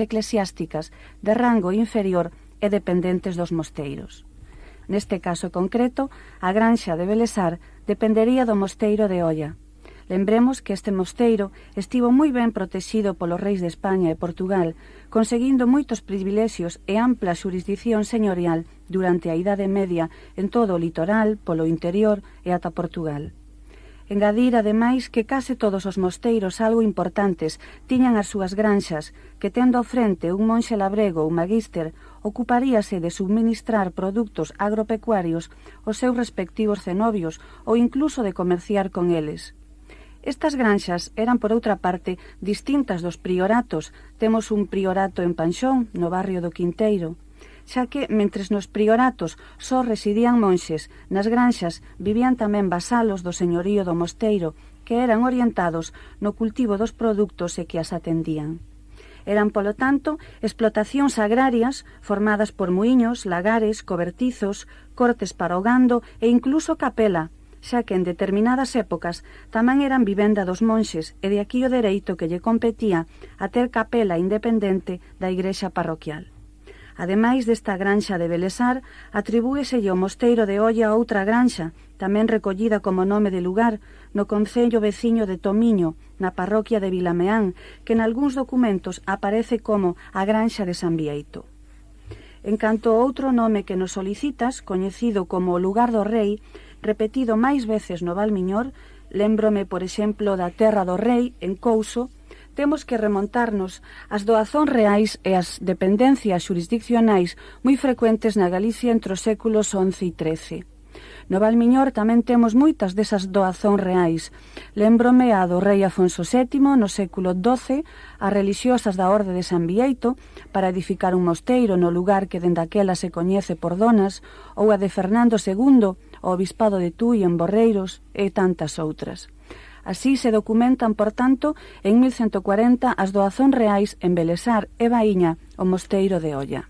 eclesiásticas de rango inferior e dependentes dos mosteiros. Neste caso concreto, a granxa de Belesar dependería do mosteiro de Olla. Lembremos que este mosteiro estivo moi ben protexido polos reis de España e Portugal, conseguindo moitos privilexios e ampla xurisdicción señorial durante a Idade Media en todo o litoral, polo interior e ata Portugal. Engadir, ademais, que case todos os mosteiros algo importantes tiñan as súas granxas, que tendo ao frente un monxe labrego ou magíster, ocuparíase de subministrar produtos agropecuarios aos seus respectivos cenobios ou incluso de comerciar con eles. Estas granxas eran, por outra parte, distintas dos prioratos. Temos un priorato en Panxón, no barrio do Quinteiro, xa que, mentres nos prioratos só residían monxes, nas granxas vivían tamén vasalos do señorío do mosteiro, que eran orientados no cultivo dos produtos e que as atendían. Eran, polo tanto, explotacións agrarias formadas por muiños, lagares, cobertizos, cortes para o gando e incluso capela, xa que en determinadas épocas tamén eran vivenda dos monxes e de aquí o dereito que lle competía a ter capela independente da igrexa parroquial. Ademais desta granxa de Belesar, atribúeselle o mosteiro de Olla a outra granxa, tamén recollida como nome de lugar, no concello veciño de Tomiño, na parroquia de Vilameán, que en algúns documentos aparece como a granxa de San Bieito. En canto ao outro nome que nos solicitas, coñecido como o lugar do rei, repetido máis veces no Valmiñor, lémbrome, por exemplo, da Terra do Rei, en Couso, temos que remontarnos ás doazóns reais e as dependencias xurisdiccionais moi frecuentes na Galicia entre os séculos XI e XIII. No Valmiñor tamén temos moitas desas doazóns reais. Lémbrome a do rei Afonso VII no século XII, as relixiosas da Orde de San Bieito para edificar un mosteiro no lugar que dende aquela se coñece por Donas, ou a de Fernando II, o obispado de Tui en Borreiros e tantas outras. Así se documentan, por tanto, en 1140 as doazóns reais en Belesar e Baíña, o mosteiro de Olla.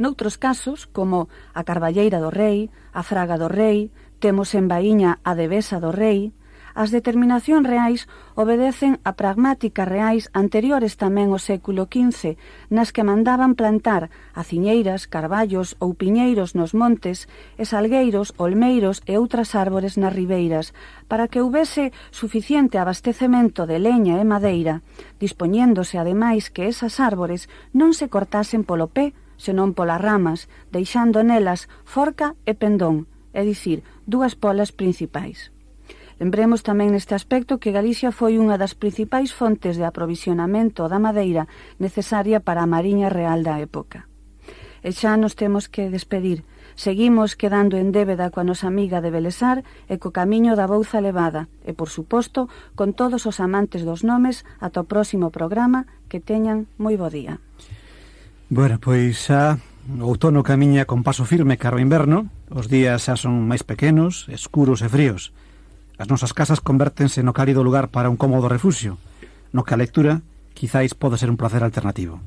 Noutros casos, como a Carballeira do Rei, a Fraga do Rei, temos en Baíña a Devesa do Rei, as determinacións reais obedecen a pragmáticas reais anteriores tamén ao século XV, nas que mandaban plantar aciñeiras, carballos ou piñeiros nos montes e salgueiros, olmeiros e outras árbores nas ribeiras, para que houbese suficiente abastecemento de leña e madeira, dispoñéndose ademais que esas árbores non se cortasen polo pé, senón polas ramas, deixando nelas forca e pendón, é dicir, dúas polas principais. Lembremos tamén neste aspecto que Galicia foi unha das principais fontes de aprovisionamento da madeira necesaria para a Mariña Real da época. E xa nos temos que despedir. Seguimos quedando en débeda coa nosa amiga de Belesar e co camiño da Bouza Levada e, por suposto, con todos os amantes dos nomes ata o próximo programa. Que teñan moi bo día. Bueno, pois xa o outono camiña con paso firme cara ao inverno. Os días xa son máis pequenos, escuros e fríos. As nosas casas convértense no cálido lugar para un cómodo refuxio, no que a lectura quizáis pode ser un placer alternativo.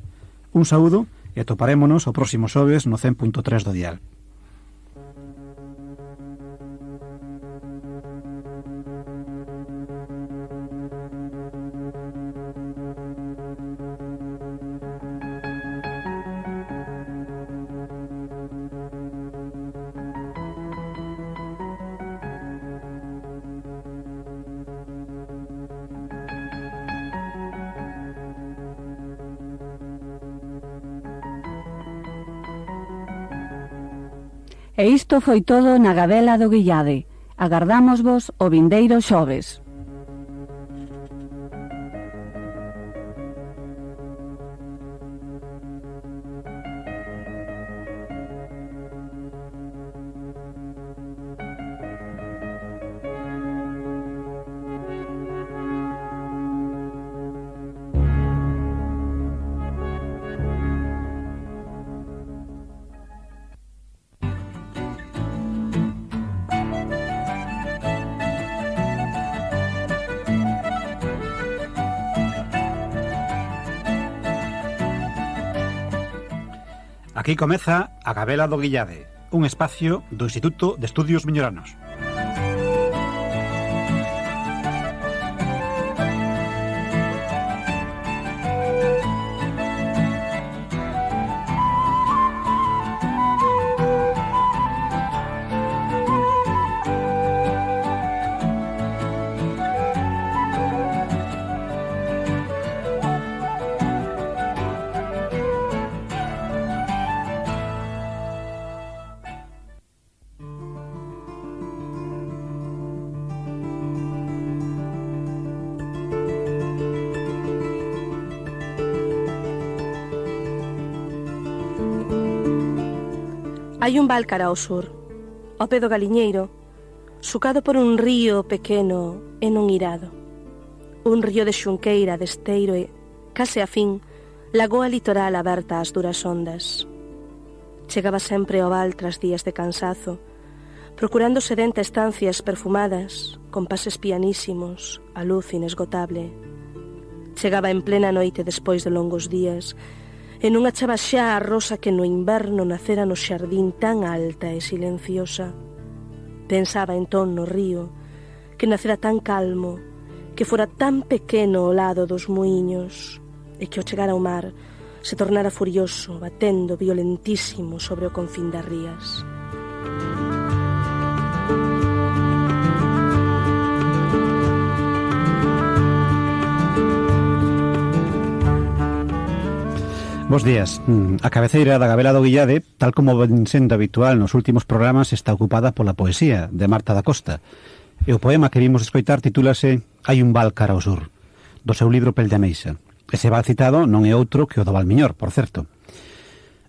Un saúdo e atoparémonos o próximo xoves no 100.3 do dial. E isto foi todo na Gabela do Guillade. Agardámosvos o vindeiro xoves. Aquí comeza a Gabela do Guillade, un espacio do Instituto de Estudios Miñoranos. Hai un val cara ao sur, ao pé do Galiñeiro, sucado por un río pequeno e non irado. Un río de xunqueira, de esteiro e, case a fin, lagoa litoral aberta ás duras ondas. Chegaba sempre ao val tras días de cansazo, procurando sedenta estancias perfumadas, con pases pianísimos, a luz inesgotable. Chegaba en plena noite despois de longos días, e non achaba xa a rosa que no inverno nacera no xardín tan alta e silenciosa. Pensaba entón no río, que nacera tan calmo, que fora tan pequeno ao lado dos muiños, e que ao chegar ao mar se tornara furioso, batendo violentísimo sobre o confín das rías. Bos días. A cabeceira da Gabela do Guillade, tal como ven sendo habitual nos últimos programas, está ocupada pola poesía de Marta da Costa. E o poema que vimos escoitar titúlase Hai un val cara ao sur, do seu libro Pel de Ameixa. Ese val citado non é outro que o do Valmiñor, por certo.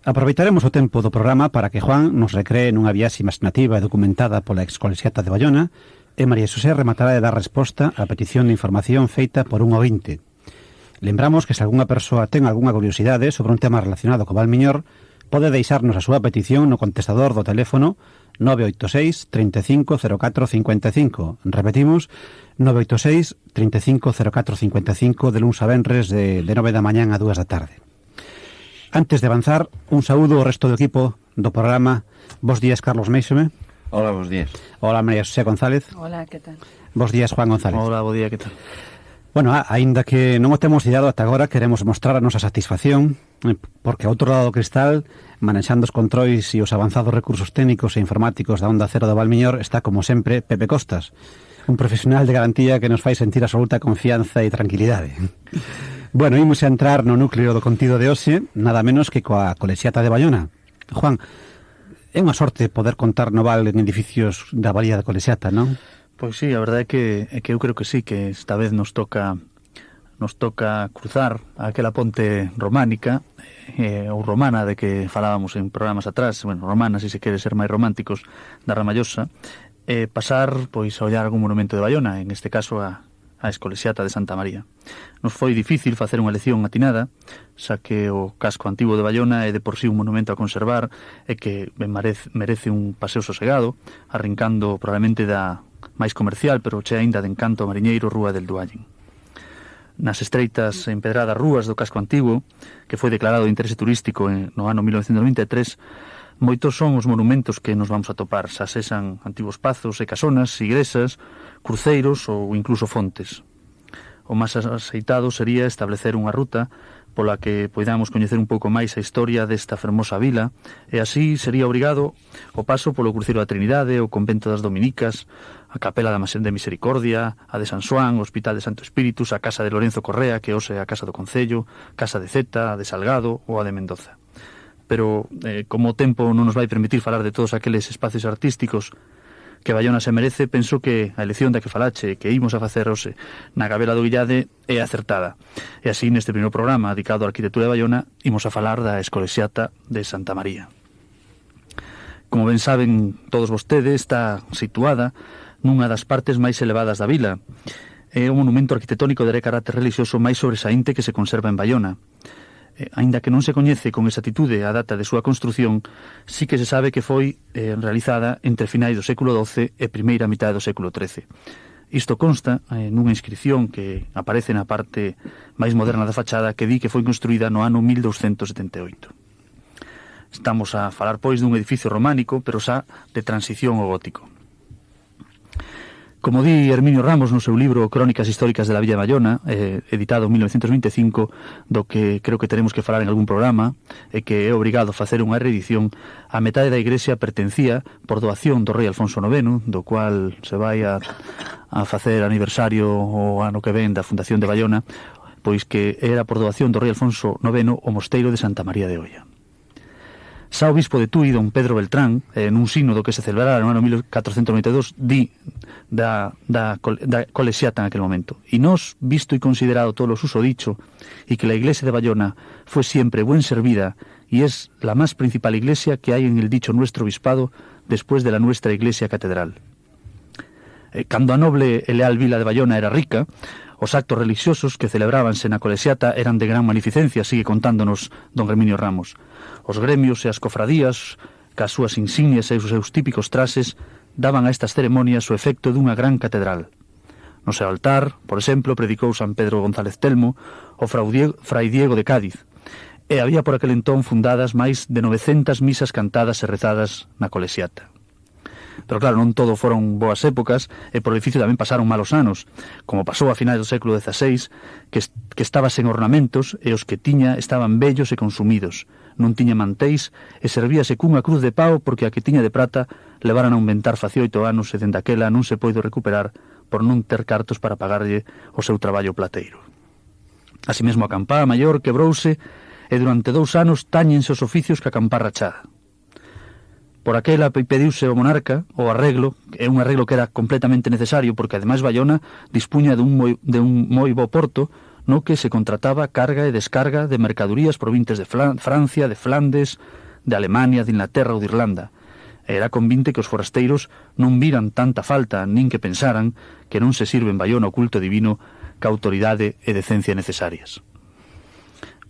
Aproveitaremos o tempo do programa para que Juan nos recree nunha viaxe imaginativa e documentada pola excolexiata de Bayona, e María Xosé rematará de dar resposta á petición de información feita por un ouvinte. Lembramos que se algunha persoa ten algunha curiosidade sobre un tema relacionado co Valmiñor, pode deixarnos a súa petición no contestador do teléfono 986 35 04 55. Repetimos, 986 35 04 55 de luns a venres de 9 da mañán a 2 da tarde. Antes de avanzar, un saúdo ao resto do equipo do programa. Bos días, Carlos Meixome. Hola, bos días. Hola, María Xosé González. Hola, que tal? Bos días, Juan González. Hola, bo día, que tal? Bueno, aínda que non o temos ideado ata agora, queremos mostrar a nosa satisfacción, porque ao outro lado do cristal, manexando os controis e os avanzados recursos técnicos e informáticos da Onda Cero do Valmiñor, está, como sempre, Pepe Costas, un profesional de garantía que nos fai sentir absoluta confianza e tranquilidade. Bueno, imos a entrar no núcleo do contido de hoxe, nada menos que coa colexiata de Bayona. Juan, é unha sorte poder contar no val en edificios da Valía da Colexiata, non? Pois sí, a verdade é que eu creo que sí, que esta vez nos toca cruzar aquela ponte románica ou romana de que falábamos en programas atrás, bueno, romana, se quere ser máis románticos, da Ramallosa, pasar pois a ollar algún monumento de Bayona, en este caso a Escolexiata de Santa María. Nos foi difícil facer unha elección atinada, xa que o casco antigo de Bayona é de por sí un monumento a conservar e que merece un paseo sosegado, arrincando probablemente da máis comercial, pero che aínda de encanto mariñeiro, Rúa del Duallen. Nas estreitas e empedradas rúas do casco antigo, que foi declarado de interese turístico no ano 1993, moitos son os monumentos que nos vamos a topar, xa sexan antigos pazos e casonas, igresas, cruceiros ou incluso fontes. O máis aceitado sería establecer unha ruta pola que poidamos coñecer un pouco máis a historia desta fermosa vila, e así sería obrigado o paso polo cruceiro da Trinidade, o convento das Dominicas, a Capela da de Misericordia, a de San Xoán, o Hospital de Santo Espíritus, a Casa de Lorenzo Correa, que hoxe é a Casa do Concello, Casa de Zeta, a de Salgado ou a de Mendoza. Pero, como o tempo non nos vai permitir falar de todos aqueles espacios artísticos que Bayona se merece, penso que a elección da que falache, que imos a facer hoxe na Gabela do Guillade, é acertada. E así, neste primeiro programa dedicado á arquitectura de Bayona, imos a falar da Escolexiata de Santa María. Como ben saben todos vostedes, está situada nunha das partes máis elevadas da vila. É o monumento arquitectónico de carácter religioso máis sobresaínte que se conserva en Bayona. Aínda que non se coñece con exactitude a data de súa construción, sí que se sabe que foi realizada entre finais do século XII e primeira mitad do século XIII. Isto consta nunha inscripción que aparece na parte máis moderna da fachada, que di que foi construída no ano 1278. Estamos a falar, pois, dun edificio románico, pero xa de transición ao gótico. Como di Herminio Ramos no seu libro Crónicas históricas de la Villa de Bayona, editado en 1925, do que creo que teremos que falar en algún programa, e que é obrigado a facer unha reedición, a metade da igrexa pertencía por doación do rei Alfonso IX, do cual se vai a facer aniversario o ano que ven da fundación de Bayona, pois que era por doación do rei Alfonso IX o mosteiro de Santa María de Oia. Xa o bispo de Tui, don Pedro Beltrán, nun sínodo que se celebrara no ano 1492, di da colexiata en aquel momento. Y nos, visto y considerado todo lo susodicho, y que la iglesia de Bayona fue siempre buen servida y es la más principal iglesia que hay en el dicho nuestro obispado después de la nuestra iglesia catedral. Cando a noble e leal vila de Bayona era rica, os actos religiosos que celebrábanse na colexiata eran de gran magnificencia, sigue contándonos don Herminio Ramos. Os gremios e as cofradías, cas súas insignias e os seus típicos trases, daban a estas ceremonias o efecto dunha gran catedral. No seu altar, por exemplo, predicou San Pedro González Telmo o Fray Diego de Cádiz, e había por aquel entón fundadas máis de 900 misas cantadas e rezadas na colexiata. Pero claro, non todo foron boas épocas, e por edificio tamén pasaron malos anos, como pasou a finais do século XVI, que estaba sen ornamentos, e os que tiña estaban vellos e consumidos. Non tiña mantéis, e servíase cunha cruz de pau, porque a que tiña de prata levaran a aumentar facia 8 anos, e dende aquela non se poido recuperar por non ter cartos para pagarlle o seu traballo plateiro. Así mesmo a campá maior quebrouse, e durante 2 anos táñense os oficios ca campá rachada. Por aquela pediuse ao monarca o arreglo, é un arreglo que era completamente necesario, porque ademais Bayona dispuña de un moi bo porto, no que se contrataba carga e descarga de mercadurías provintes de Francia, de Flandes, de Alemania, de Inglaterra ou de Irlanda. Era convinte que os forasteiros non viran tanta falta, nin que pensaran que non se sirve en Bayona o culto divino ca autoridade e decencia necesarias.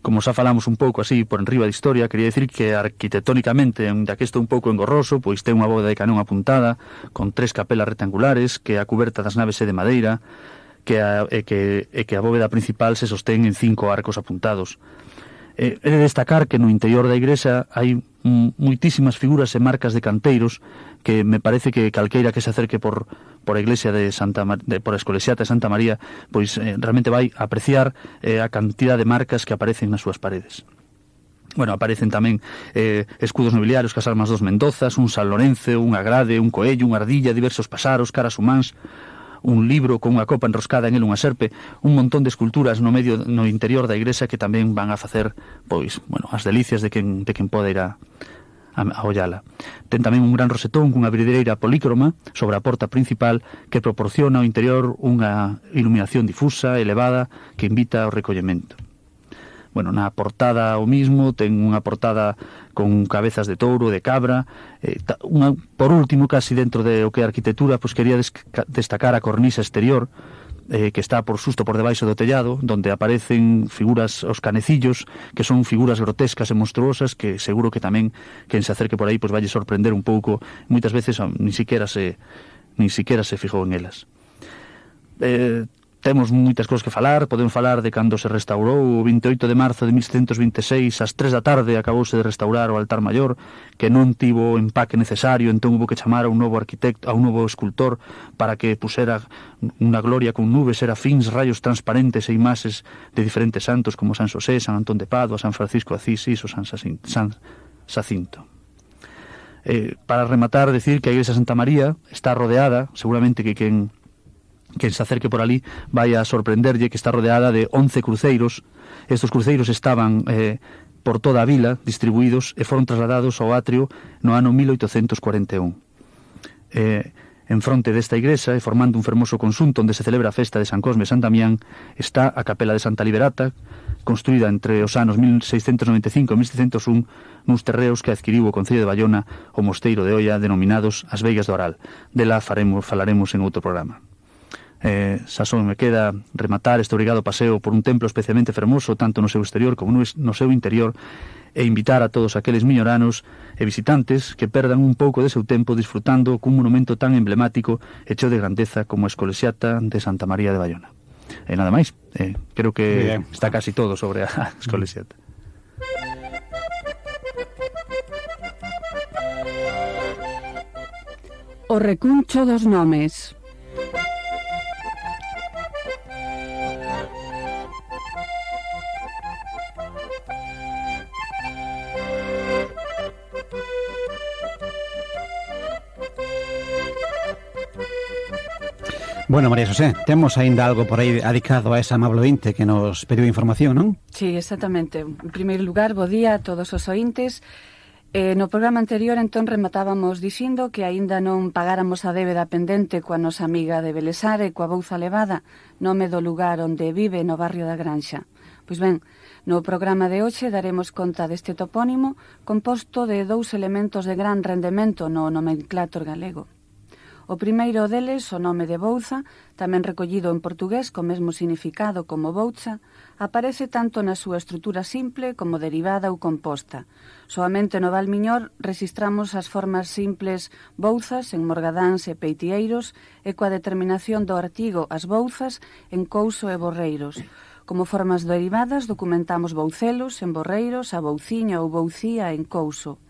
Como xa falamos un pouco así por enriba de historia, quería dicir que arquitectónicamente, onde aquí estou un pouco engorroso, pois ten unha bóveda de canón apuntada, con 3 capelas rectangulares, que a cuberta das naves é de madeira, que a bóveda principal se sostén en 5 arcos apuntados. He de destacar que no interior da igrexa hai moitísimas figuras e marcas de canteiros que me parece que calqueira que se acerque por a iglesia por a escolexiata de Santa María, pois realmente vai apreciar a cantidad de marcas que aparecen nas súas paredes. Bueno, aparecen tamén escudos nobiliarios cas armas dos Mendozas, un San Lorenzo, un agrade, un coello, unha ardilla, diversos pasaros, caras humáns, un libro con unha copa enroscada en el, unha serpe, un montón de esculturas no interior da igrexa que tamén van a facer, pois, bueno, as delicias de quen poda ir a ollala. Ten tamén un gran rosetón cunha abrideira polícroma sobre a porta principal que proporciona ao interior unha iluminación difusa, elevada, que invita ao recollemento. Bueno, na portada o mismo, ten unha portada con cabezas de touro, de cabra, por último, casi dentro de o que é arquitectura, pois quería destacar a cornisa exterior, que está por debaixo do tellado, donde aparecen figuras, os canecillos, que son figuras grotescas e monstruosas, que seguro que tamén quen se acerque por aí pois valle sorprender un pouco, moitas veces ni siquiera se fijou en elas. Temos moitas cousas que falar, podemos falar de cando se restaurou o 28 de marzo de 1726, ás 3 da tarde acabouse de restaurar o altar maior, que non tivo o empaque necesario, entón hubo que chamar a un novo arquitecto, a un novo escultor, para que pusera unha gloria con nubes, serafíns, rayos transparentes e imaxes de diferentes santos como San Xosé, San Antón de Padua, San Francisco de Asís ou San Jacinto. Para rematar, decir que a igrexa de Santa María está rodeada, seguramente que quen se acerque por ali vai a sorprenderlle que está rodeada de 11 cruceiros. Estos cruceiros estaban por toda a vila distribuídos e foron trasladados ao atrio no ano 1841. En fronte desta igrexa e formando un fermoso conxunto onde se celebra a festa de San Cosme e San Damián está a capela de Santa Liberata, construída entre os anos 1695 e 1601 nuns terreos que adquiriu o Concello de Bayona o Mosteiro de Oia, denominados as Veigas do Aral. Dela falaremos en outro programa. Xa só me queda rematar este obrigado paseo por un templo especialmente fermoso tanto no seu exterior como no seu interior e invitar a todos aqueles miñoranos e visitantes que perdan un pouco de seu tempo disfrutando cun monumento tan emblemático e cheo de grandeza como a escolexiata de Santa María de Bayona. E nada máis, creo que está casi todo sobre a escolexiata. O recuncho dos nomes. Bueno, María Xosé, temos aínda algo por aí adicado a esa amable ointe que nos pediu información, non? Sí, exactamente. En primeiro lugar, bo día a todos os ointes. No programa anterior, entón, rematábamos dicindo que aínda non pagáramos a débeda pendente coa nosa amiga de Belesare, coa Bouza Levada, nome do lugar onde vive no barrio da Granxa. Pois ben, no programa de hoxe daremos conta deste topónimo composto de 2 elementos de gran rendemento no nomenclator galego. O primeiro deles, o nome de Bouza, tamén recollido en portugués co mesmo significado como Boucha, aparece tanto na súa estrutura simple como derivada ou composta. Soamente no Val Miñor registramos as formas simples bouzas en morgadáns e peitieiros e coa determinación do artigo as bouzas en couso e borreiros. Como formas derivadas documentamos boucelos en borreiros, a bouciña ou boucía en couso.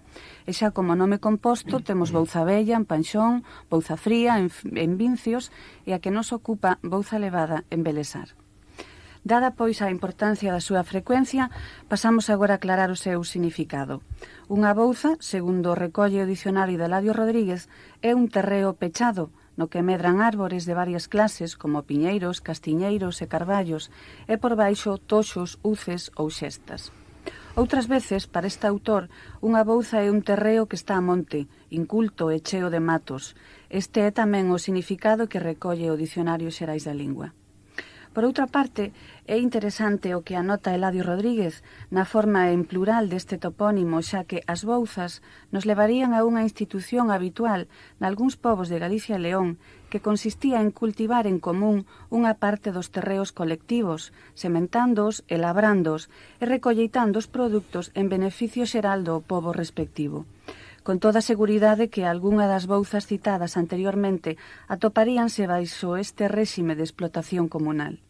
E xa como nome composto temos Bouza Bella en Panxón, Bouza Fría en Vincios e a que nos ocupa Bouza Levada en Belesar. Dada, pois, a importancia da súa frecuencia, pasamos agora a aclarar o seu significado. Unha bouza, segundo recolle o dicionario de Eladio Rodríguez, é un terreo pechado, no que medran árbores de varias clases, como piñeiros, castiñeiros e carballos, e por baixo toxos, uces ou xestas. Outras veces, para este autor, unha bouza é un terreo que está a monte, inculto e cheo de matos. Este é tamén o significado que recolle o Dicionario Xerais da Lingua. Por outra parte, é interesante o que anota Eladio Rodríguez na forma en plural deste topónimo, xa que as bouzas nos levarían a unha institución habitual nalgúns povos de Galicia e León que consistía en cultivar en común unha parte dos terreos colectivos, sementándoos e labrándoos e recolleitando os produtos en beneficio xeral do pobo respectivo. Con toda seguridade que algunha das bouzas citadas anteriormente atoparíanse baixo este réxime de explotación comunal.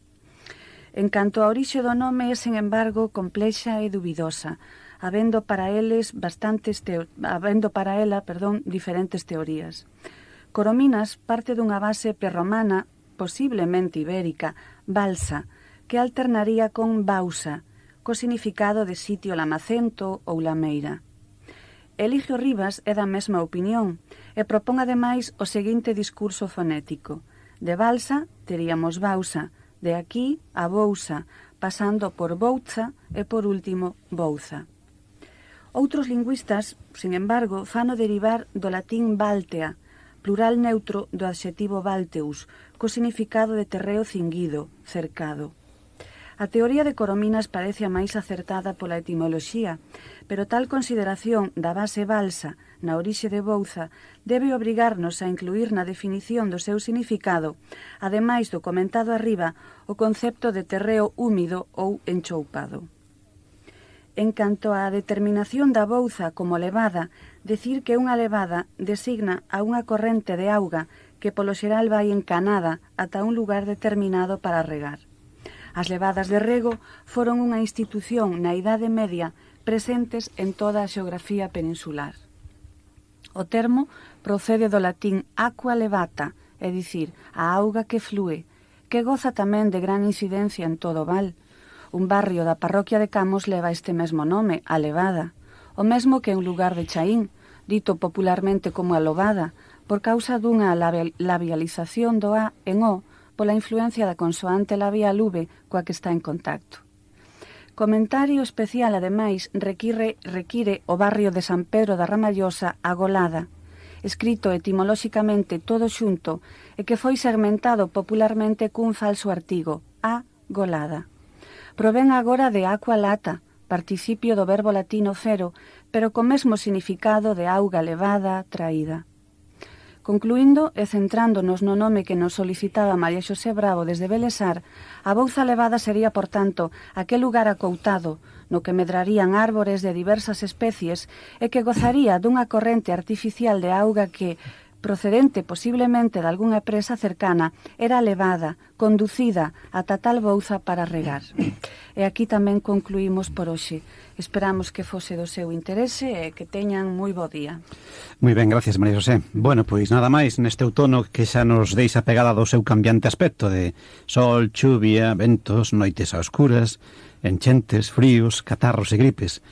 En canto a orixe do nome é, sen embargo, complexa e dubidosa, habendo para ela diferentes teorías. Corominas parte dunha base prerromana, posiblemente ibérica, balsa, que alternaría con bausa, co significado de sitio lamacento ou lameira. Eligio Rivas é da mesma opinión e propón ademais o seguinte discurso fonético. De balsa teríamos bausa, de aquí a bousa, pasando por bouza e por último bouza. Outros lingüistas, sin embargo, fano derivar do latín baltea, plural neutro do adxetivo balteus, co significado de terreo cinguido, cercado. A teoría de Corominas parece a máis acertada pola etimoloxía, pero tal consideración da base balsa na orixe de bouza debe obrigarnos a incluir na definición do seu significado, ademais do comentado arriba, o concepto de terreo húmido ou enchoupado. En canto á determinación da bouza como levada, decir que unha levada designa a unha corrente de auga que polo xeral vai encanada ata un lugar determinado para regar. As levadas de rego foron unha institución na Idade Media presentes en toda a xeografía peninsular. O termo procede do latín aqua levata, é dicir, a auga que flúe, que goza tamén de gran incidencia en todo o val. Un barrio da parroquia de Camos leva este mesmo nome, a Levada, o mesmo que un lugar de Chaín, dito popularmente como a Lobada, por causa dunha labialización do A en O, pola influencia da consoante labial V coa que está en contacto. Comentario especial, ademais, require o barrio de San Pedro da Ramallosa a Golada, escrito etimolóxicamente todo xunto e que foi segmentado popularmente cun falso artigo, a Golada. Provén agora de aqua lata, participio do verbo latino fero, pero co mesmo significado de auga levada, traída. Concluindo e centrándonos no nome que nos solicitaba María Xosé Bravo desde Belesar, a bouza levada sería, por tanto, aquel lugar acoutado no que medrarían árbores de diversas especies e que gozaría dunha corrente artificial de auga que, procedente posiblemente de algunha presa cercana, era levada, conducida ata tal bouza para regar. E aquí tamén concluímos por hoxe. Esperamos que fose do seu interese e que teñan moi bo día. Moi ben, gracias, María José. Bueno, pois nada máis neste outono que xa nos deixa pegada do seu cambiante aspecto de sol, chuvia, ventos, noites a oscuras, enchentes, fríos, catarros e gripes.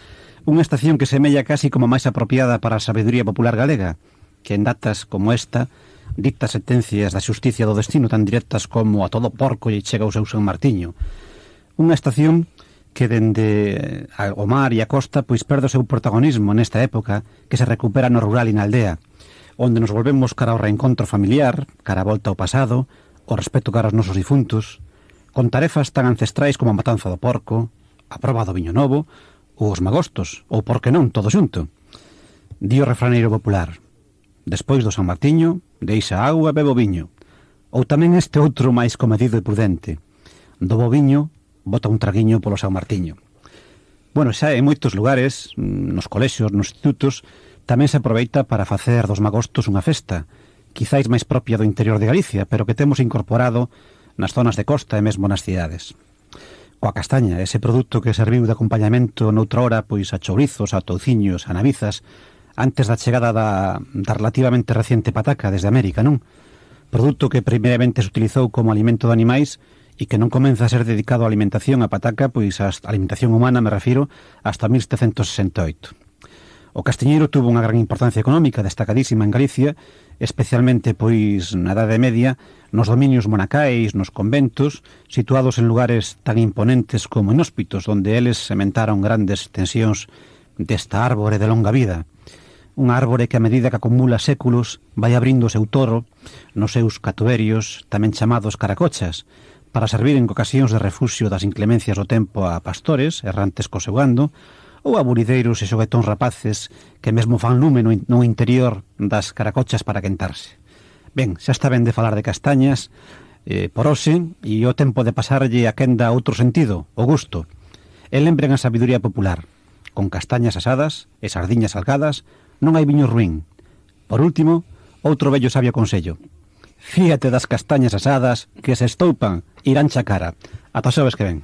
Unha estación que semella casi como máis apropiada para a sabeduría popular galega, que en datas como esta dicta sentencias da xusticia do destino tan directas como a todo porco lle chega o seu San Martiño. Unha estación que dende o mar e a costa pois perde o seu protagonismo nesta época que se recupera no rural e na aldea, onde nos volvemos cara ao reencontro familiar, cara a volta ao pasado, o respeto cara aos nosos difuntos, con tarefas tan ancestrais como a matanza do porco, a proba do viño novo, ou os magostos, ou por que non, todo xunto. Di o refraneiro popular: despois do San Martiño, deixa agua e bebo viño. Ou tamén este outro máis comedido e prudente: do bo viño, bota un traguiño polo San Martiño. Bueno, xa en moitos lugares, nos colexios, nos institutos, tamén se aproveita para facer dos magostos unha festa, quizáis máis propia do interior de Galicia, pero que temos incorporado nas zonas de costa e mesmo nas cidades. Coa castaña, ese produto que serviu de acompañamento noutra hora pois a chourizos, a touciños, a navizas, antes da chegada da relativamente reciente pataca desde América, non? Produto que primeiramente se utilizou como alimento de animais e que non comeza a ser dedicado á alimentación a pataca, pois a alimentación humana, me refiro, hasta 1768. O castiñeiro tuvo unha gran importancia económica destacadísima en Galicia, especialmente pois na Idade Media, nos dominios monacais, nos conventos, situados en lugares tan imponentes como inhóspitos, onde eles sementaron grandes extensións desta árbore de longa vida. Unha árbore que a medida que acumula séculos vai abrindo o seu toro nos seus catuverios, tamén chamados caracochas, para servir en ocasións de refuxio das inclemencias do tempo a pastores, errantes co seu gando, ou a burideiros e xoguetóns rapaces que mesmo fan lume no interior das caracochas para quentarse. Ben, xa está ben de falar de castañas por hoxe, e o tempo de pasarlle a quenda a outro sentido, o gusto. E lembren a sabiduría popular: con castañas asadas e sardiñas salgadas non hai viño ruín. Por último, outro vello sabio consello: fíate das castañas asadas que se estoupan irán cha cara. Ata xoves que ven.